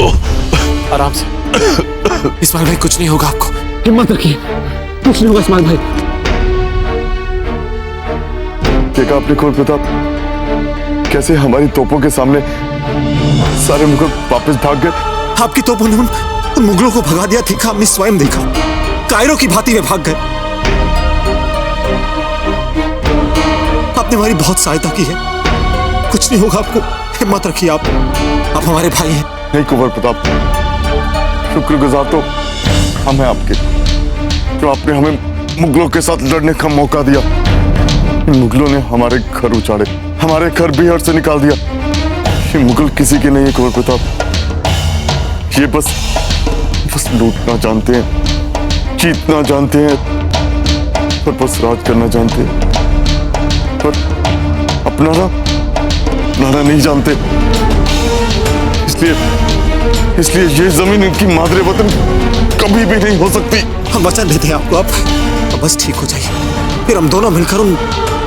आराम से। इस्माइल भाई कुछ नहीं होगा आपको, हिम्मत रखिए, कुछ नहीं होगा इस्माइल भाई। देखा आपने कौन प्रताप, कैसे हमारी तोपों के सामने सारे मुगल वापस भाग गए। आपकी तोपों ने उन मुगलों को भगा दिया, देखा हमने स्वयं देखा, कायरों की भांति में भाग गए। आपने हमारी बहुत सहायता की है, कुछ नहीं होगा आपको, हिम्मत रखिए। आप हमारे भाई हैं। नहीं कुंवर प्रताप, शुक्रगुजार तो हम हैं आपके, जो आपने हमें मुगलों के साथ लड़ने का मौका दिया। मुगलों ने हमारे घर उजाड़े, हमारे घर बिहार से निकाल दिया। ये मुगल किसी के नहीं है कुंवर प्रताप, ये बस लूटना जानते हैं, जीतना जानते हैं, और बस राज करना जानते हैं, पर अपनाना नहीं जानते। इसलिए ये जमीन इनकी मादरे वतन कभी भी नहीं हो सकती। हम वचन देते हैं आपको, आप बस ठीक हो जाइए, फिर हम दोनों मिलकर उन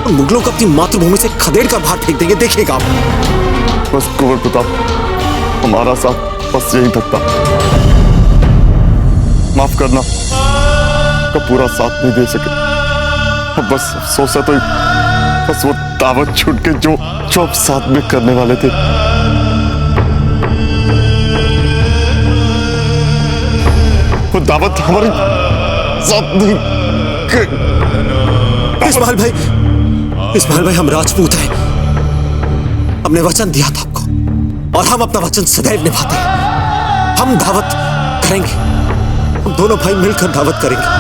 मुगलों को अपनी मातृभूमि से खदेड़ कर बाहर फेंक देंगे, देखिएगा आप। बस कुंवर प्रताप, हमारा साथ बस यही तक था। माफ करना, का पूरा साथ नहीं दे सके। अब बस अफसोस है तो बस वो दावत छूट के जो आप साथ में करने वाले थे। वो दावत हमारी साथ नहीं। इस्माइल भाई हम राजपूत हैं, हमने वचन दिया था आपको, और हम अपना वचन सदैव निभाते हैं। हम दावत करेंगे, हम दोनों भाई मिलकर दावत करेंगे।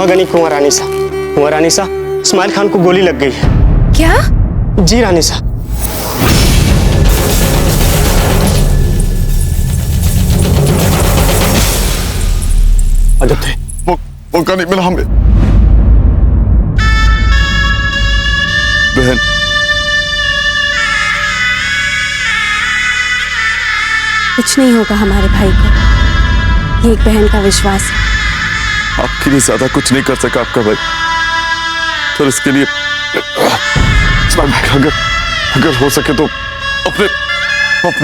गनी कुंवर रानी सा, इस्माइल खान को गोली लग गई है। क्या? जी रानी सा। अजब थे, मौका नहीं मिला हमें। बहन, कुछ नहीं होगा हमारे भाई को, ये एक बहन का विश्वास है। आपके लिए ज्यादा कुछ नहीं कर सका आपका भाई, तो इसके लिए अगर हो सके तो अपने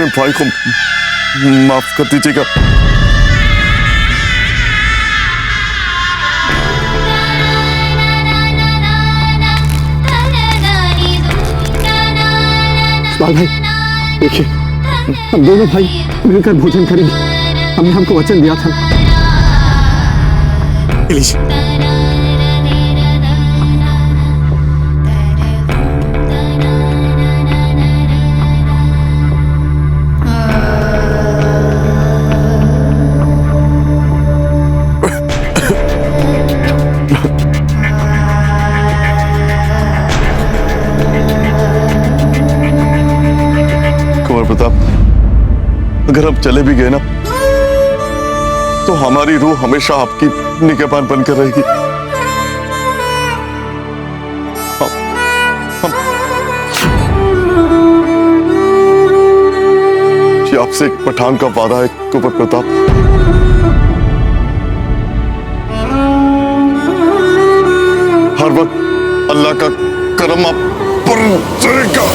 भाई को माफ कर दीजिएगा। इस्माइल भाई देखिए, हम दोनों भाई मिलकर भोजन करेंगे, हमने हमको वचन दिया था। कुंवर प्रताप, अगर हम चले भी गए ना, तो हमारी रूह हमेशा आपकी निगहबान बनकर रहेगी। ये आपसे एक पठान का वादा है कुंवर प्रताप। हर वक्त अल्लाह का करम आप पर रहेगा।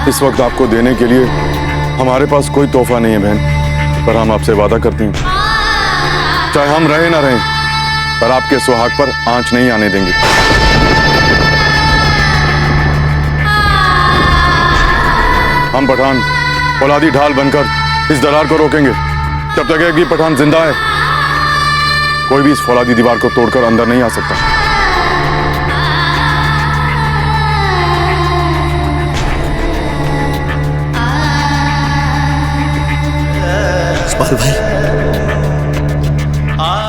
इस वक्त आपको देने के लिए हमारे पास कोई तोहफा नहीं है बहन, पर हम आपसे वादा करते हैं, चाहे हम रहे ना रहें, पर आपके सुहाग पर आंच नहीं आने देंगे। हम पठान औलादी ढाल बनकर इस दरार को रोकेंगे जब तक एक भी पठान जिंदा है। कोई भी इस फौलादी दीवार को तोड़कर अंदर नहीं आ सकता। इस्माइल भाई,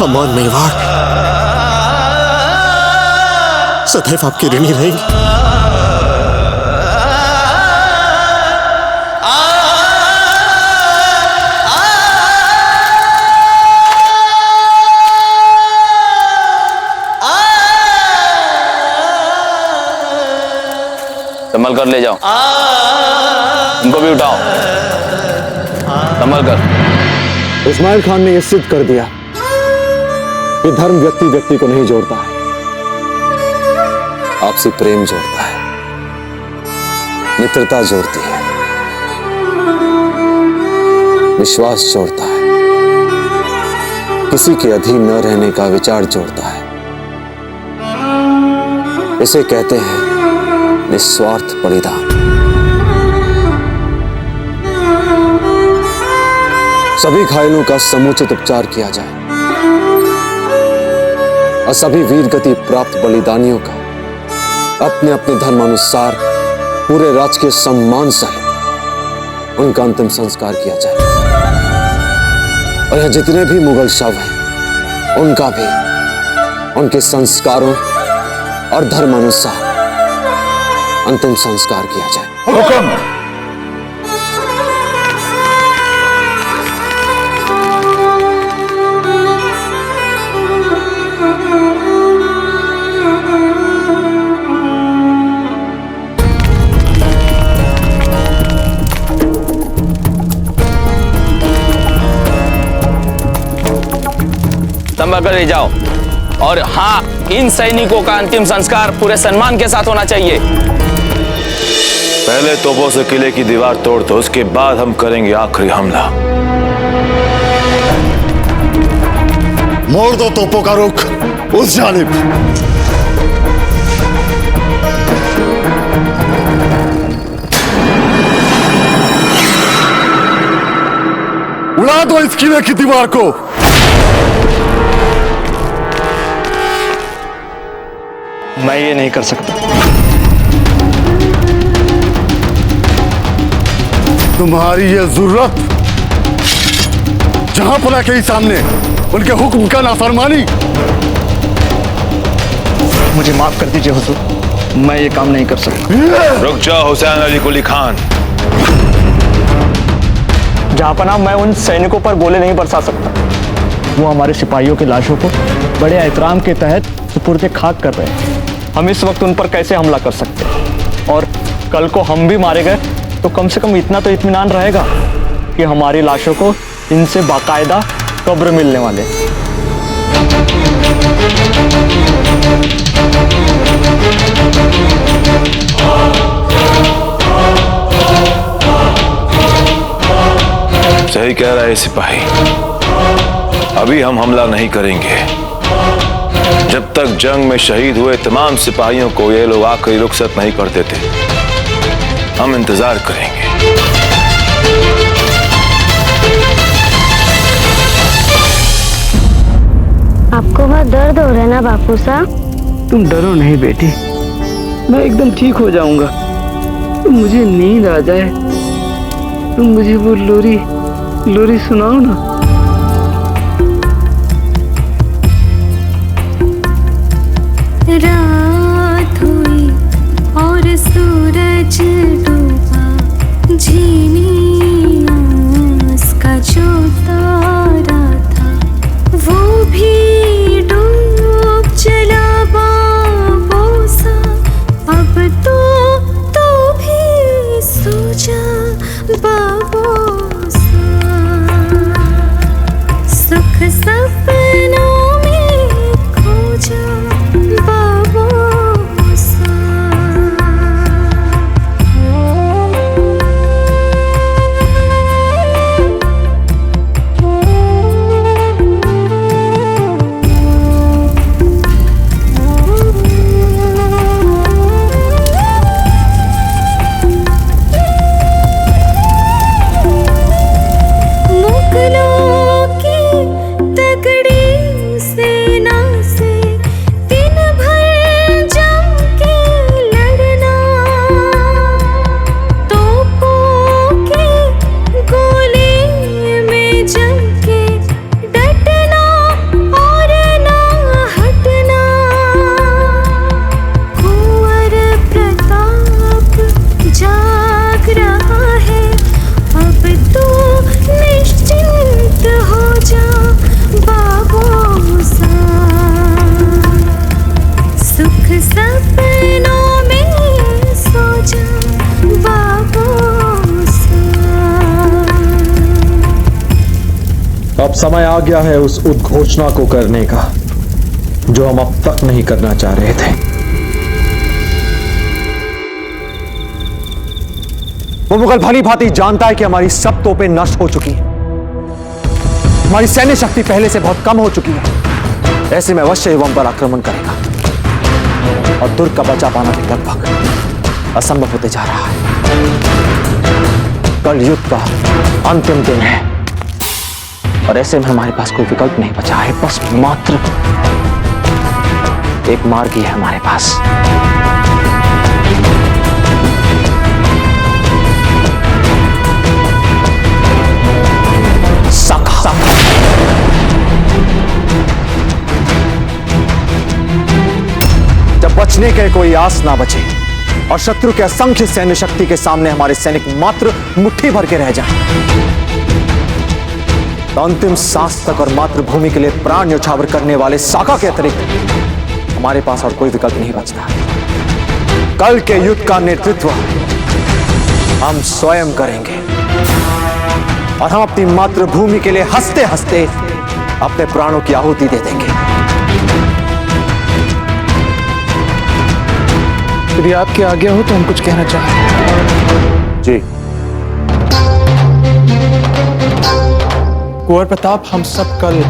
हम और मेवाड़ सदैव आपके ऋणी रहेंगे। संभल कर ले जाओ, उनको भी उठाओ, संभल कर। इस्माइल खान ने यह सिद्ध कर दिया कि धर्म व्यक्ति व्यक्ति को नहीं जोड़ता है, आपसी प्रेम जोड़ता है, मित्रता जोड़ती है, विश्वास जोड़ता है, किसी के अधीन न रहने का विचार जोड़ता है। इसे कहते हैं निस्वार्थ बलिदान। सभी घायलों का समुचित उपचार किया जाए और सभी वीर गति प्राप्त बलिदानियों का अपने अपने धर्मानुसार पूरे राजकीय सम्मान सहित उनका अंतिम संस्कार किया जाए। और यहां जितने भी मुगल शव हैं उनका भी उनके संस्कारों और धर्मानुसार अंतिम संस्कार किया जाए। हुक्म। संभल कर ले जाओ। और हाँ, इन सैनिकों का अंतिम संस्कार पूरे सम्मान के साथ होना चाहिए। पहले तोपों से किले की दीवार तोड़ दो, उसके बाद हम करेंगे आखिरी हमला। मोड़ दो तोपों का रुख उस जानिब। उड़ा दो इस किले की दीवार को। मैं ये नहीं कर सकता। तुम्हारी ये जरूरत जहां पना के ही सामने उनके हुक्म का नाफरमानी। मुझे माफ कर दीजिए हुजूर, मैं ये काम नहीं कर सकता। रुक जाओ हुसैन अली कुली खान। जहांपनाह, मैं उन सैनिकों पर गोले नहीं बरसा सकता। वो हमारे सिपाहियों की लाशों को बड़े एहतराम के तहत सुपुर्द खाक कर रहे हैं। हम इस वक्त उन पर कैसे हमला कर सकते हैं? और कल को हम भी मारे गए तो कम से कम इतना तो इत्मीनान रहेगा कि हमारी लाशों को इनसे बाकायदा कब्र मिलने वाले। सही कह रहा है सिपाही, अभी हम हमला नहीं करेंगे जब तक जंग में शहीद हुए तमाम सिपाहियों को ये लोग आखिरी रुखसत नहीं कर देते। हम इंतजार करेंगे। आपको बहुत दर्द हो रहा है ना बापू साहब? तुम डरो नहीं बेटी, मैं एकदम ठीक हो जाऊंगा। तुम मुझे नींद आ जाए, तुम मुझे वो लोरी सुनाओ ना। रात हुई और सूरज डूबा, झीनी आस का जो तारा था वो भी डूब चला बाबू सा। अब तो भी सो जा बाबू सा। समय आ गया है उस उद्घोषणा को करने का जो हम अब तक नहीं करना चाह रहे थे। वो मुगल भली भांति जानता है कि हमारी सब तोपें नष्ट हो चुकी हैं, हमारी सैन्य शक्ति पहले से बहुत कम हो चुकी है। ऐसे में अवश्य हम पर आक्रमण करेगा और दुर्ग का बचा पाना भी लगभग असंभव होते जा रहा है। कल युद्ध का अंतिम दिन है और ऐसे में हमारे पास कोई विकल्प नहीं बचा है, बस मात्र एक मार्ग ही है हमारे पास। साका। जब बचने के कोई आस ना बचे और शत्रु के असंख्य सैन्य शक्ति के सामने हमारे सैनिक मात्र मुट्ठी भर के रह जाएं, तो अंतिम सांस तक और मातृभूमि के लिए प्राण न्यौछावर करने वाले साका के अतिरिक्त हमारे पास और कोई विकल्प नहीं बचता। कल के युद्ध का नेतृत्व हम स्वयं करेंगे और हम अपनी मातृभूमि के लिए हंसते हंसते अपने प्राणों की आहुति दे देंगे। यदि आपकी आज्ञा हो तो हम कुछ कहना चाहें। जी। कुंवर प्रताप, हम सब कल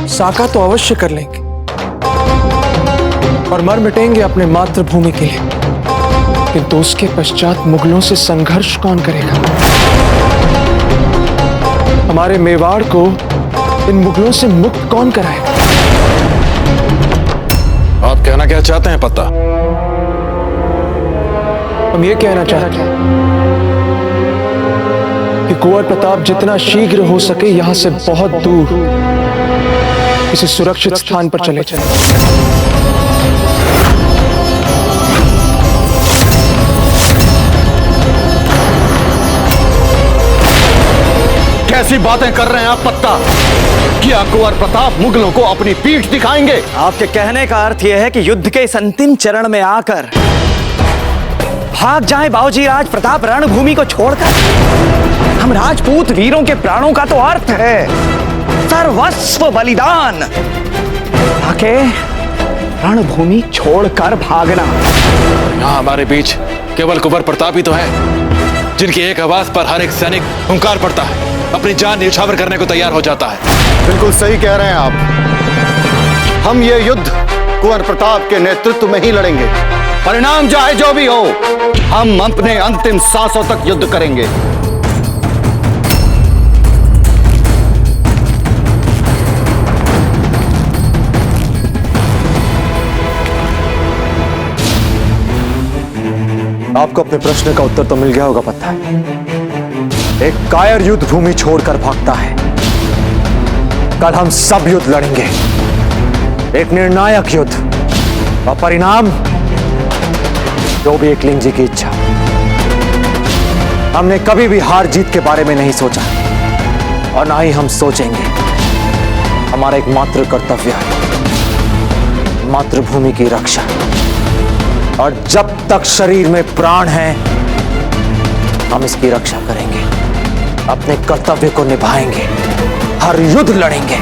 साका तो अवश्य कर लेंगे और मर मिटेंगे अपने मातृभूमि के लिए, किंतु उसके पश्चात मुगलों से संघर्ष कौन करेगा? हमारे मेवाड़ को इन मुगलों से मुक्त कौन कराएगा? आप कहना क्या चाहते हैं पता? हम ये कहना चाहते हैं कि कुंवर प्रताप जितना शीघ्र हो सके यहां से बहुत दूर किसी सुरक्षित स्थान पर चले जाएं। कैसी बातें कर रहे हैं आप पत्ता? क्या कुंवर प्रताप मुगलों को अपनी पीठ दिखाएंगे? आपके कहने का अर्थ यह है कि युद्ध के इस अंतिम चरण में आकर भाग जाएं बाबूजी राज प्रताप रणभूमि को छोड़कर। हम राजपूत वीरों के प्राणों का तो अर्थ है सर्वस्व बलिदान, आके रणभूमि छोड़कर भागना। यहाँ हमारे बीच केवल कुंवर प्रताप ही तो है जिनकी एक आवाज पर हर एक सैनिक हुंकार पड़ता है, अपनी जान न्यौछावर करने को तैयार हो जाता है। बिल्कुल सही कह रहे हैं आप। हम ये युद्ध कुंवर प्रताप के नेतृत्व में ही लड़ेंगे। परिणाम चाहे जो भी हो, हम अपने अंतिम सांसों तक युद्ध करेंगे। आपको अपने प्रश्न का उत्तर तो मिल गया होगा पता है। एक कायर युद्ध भूमि छोड़कर भागता है। कल हम सब युद्ध लड़ेंगे, एक निर्णायक युद्ध, और परिणाम जो भी एकलिंग जी की इच्छा। हमने कभी भी हार जीत के बारे में नहीं सोचा और ना ही हम सोचेंगे। हमारा एकमात्र कर्तव्य है मातृभूमि की रक्षा, और जब तक शरीर में प्राण है हम इसकी रक्षा करेंगे, अपने कर्तव्य को निभाएंगे, हर युद्ध लड़ेंगे।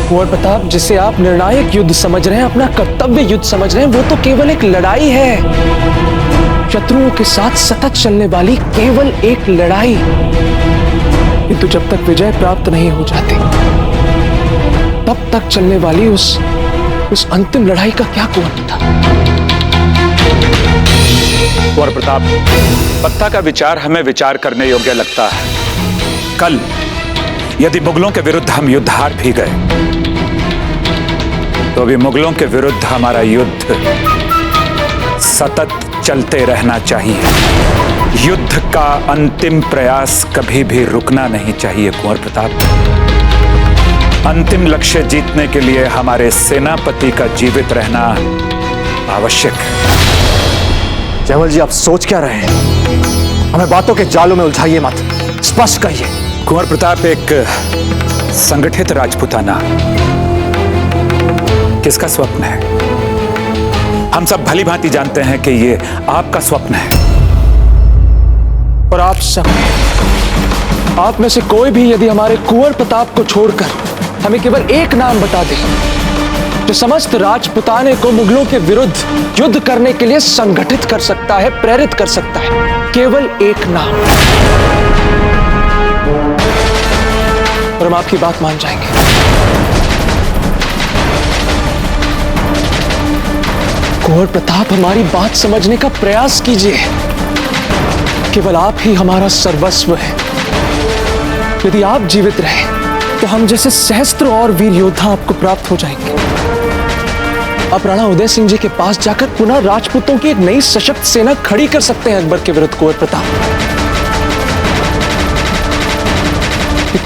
कुंवर प्रताप, जिसे आप निर्णायक युद्ध समझ रहे हैं, अपना कर्तव्य युद्ध समझ रहे हैं, वो तो केवल एक लड़ाई है, शत्रुओं के साथ सतत चलने वाली केवल एक लड़ाई। किंतु जब तक विजय प्राप्त नहीं हो जाती तब तक चलने वाली उस अंतिम लड़ाई का क्या कुंवर था? कुंवर प्रताप, पत्ता का विचार हमें विचार करने योग्य लगता है। कल यदि मुगलों के विरुद्ध हम युद्ध हार भी गए तो भी मुगलों के विरुद्ध हमारा युद्ध सतत चलते रहना चाहिए। युद्ध का अंतिम प्रयास कभी भी रुकना नहीं चाहिए कुंवर प्रताप। अंतिम लक्ष्य जीतने के लिए हमारे सेनापति का जीवित रहना आवश्यक है। जयमल जी, आप सोच क्या रहे हैं? हमें बातों के जालों में उलझाइए मत, स्पष्ट कहिए। कुंवर प्रताप, एक संगठित राजपूताना किसका स्वप्न है? हम सब भली भांति जानते हैं कि ये आपका स्वप्न है। और आप सब आप में से कोई भी यदि हमारे कुंवर प्रताप को छोड़कर हमें केवल एक नाम बता दे जो समस्त राजपुताने को मुगलों के विरुद्ध युद्ध करने के लिए संगठित कर सकता है, प्रेरित कर सकता है, केवल एक नाम, और हम आपकी बात मान जाएंगे। कुंवर प्रताप, हमारी बात समझने का प्रयास कीजिए। केवल आप ही हमारा सर्वस्व है। यदि आप जीवित रहे तो हम जैसे सहस्त्र और वीर योद्धा आपको प्राप्त हो जाएंगे। आप राणा उदय सिंह जी के पास जाकर पुनः राजपूतों की एक नई सशक्त सेना खड़ी कर सकते हैं अकबर के विरुद्ध कुंवर प्रताप।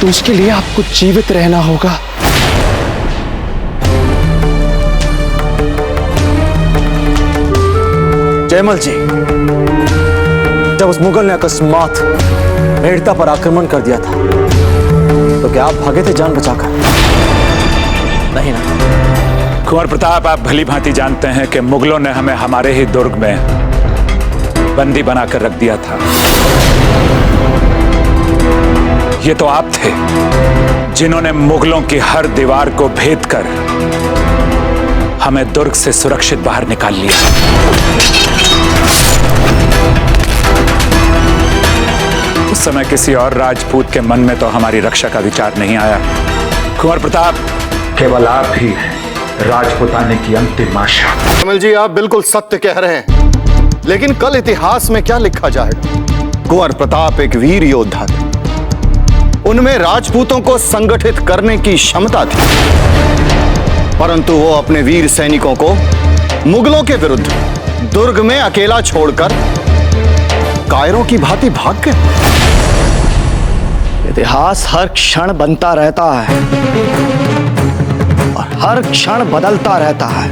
तो उसके लिए आपको जीवित रहना होगा। जयमल जी, जब उस मुगल ने अकस्मात मेड़ता पर आक्रमण कर दिया था तो क्या आप भागे थे जान बचाकर? नहीं ना? कुंवर प्रताप, आप भली भांति जानते हैं कि मुगलों ने हमें हमारे ही दुर्ग में बंदी बनाकर रख दिया था। ये तो आप थे जिन्होंने मुगलों की हर दीवार को भेद कर हमें दुर्ग से सुरक्षित बाहर निकाल लिया। उस समय किसी और राजपूत के मन में तो हमारी रक्षा का विचार नहीं आया। कुंवर प्रताप, केवल आप ही राजपुताने की अंतिम आशा। कमल जी, आप बिल्कुल सत्य कह रहे हैं, लेकिन कल इतिहास में क्या लिखा जाएगा? कुंवर प्रताप एक वीर योद्धा थे, उनमें राजपूतों को संगठित करने की क्षमता थी, परंतु वो अपने वीर सैनिकों को मुगलों के विरुद्ध दुर्ग में अकेला छोड़कर कायरों की भांति भाग गए। इतिहास हर क्षण बनता रहता है और हर क्षण बदलता रहता है,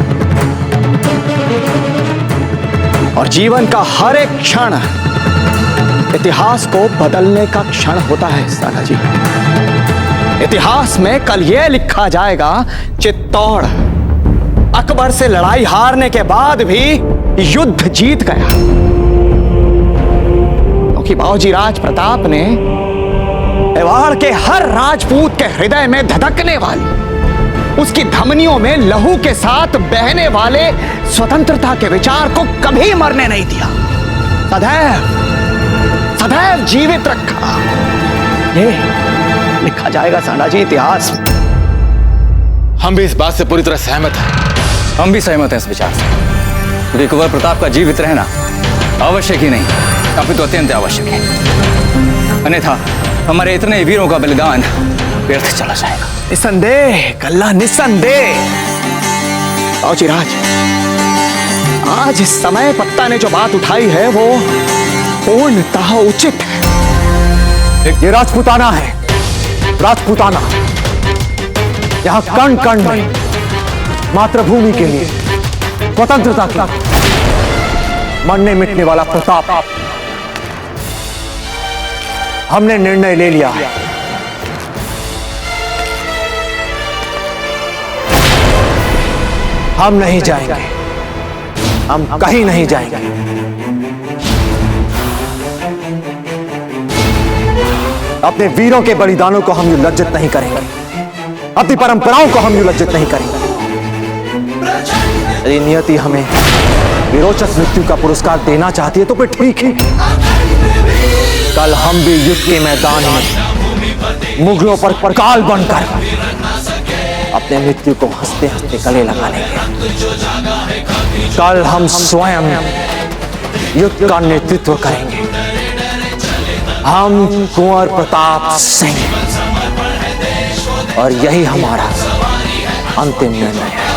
और जीवन का हर एक क्षण इतिहास को बदलने का क्षण होता है साला जी। इतिहास में कल यह लिखा जाएगा, चित्तौड़ अकबर से लड़ाई हारने के बाद भी युद्ध जीत गया, क्योंकि बाबूजी राज प्रताप ने मेवाड़ के हर राजपूत के हृदय में धधकने वाली, उसकी धमनियों में लहू के साथ बहने वाले स्वतंत्रता के विचार को कभी मरने नहीं दिया। सदैव सदैव जीवित रखा। ये लिखा जाएगा सांडा जी इतिहास में। हम भी इस बात से पूरी तरह सहमत हैं। हम भी सहमत हैं इस विचार से, क्योंकि कुंवर प्रताप का जीवित रहना आवश्यक ही नहीं, अपितु अत्यंत आवश्यक है। अन्यथा हमारे इतने वीरों का बलिदान व्यर्थ चला जाएगा। निसंदेह कल्ला, निसंदेह। बाबूजी राज, आज इस समय पत्ता ने जो बात उठाई है वो पूर्णतः उचित है। ये राजपुताना है, राजपुताना। यहां कण कण में मातृभूमि के लिए, स्वतंत्रता के मरने मिटने वाला प्रताप। हमने निर्णय ले लिया है, हम नहीं जाएंगे, हम कहीं नहीं जाएंगे। अपने वीरों के बलिदानों को हम यूं लज्जित नहीं करेंगे, अपनी परंपराओं को हम यूं लज्जित नहीं करेंगे। यदि नियति हमें विरोचक मृत्यु का पुरस्कार देना चाहती है तो फिर ठीक है। कल हम भी युद्ध के मैदान में मुगलों पर परकाल बनकर अपने मृत्यु को हंसते हंसते गले लगा लेंगे। कल हम स्वयं युद्ध का नेतृत्व करेंगे। हम कुंवर प्रताप सिंह, और यही हमारा अंतिम निर्णय है।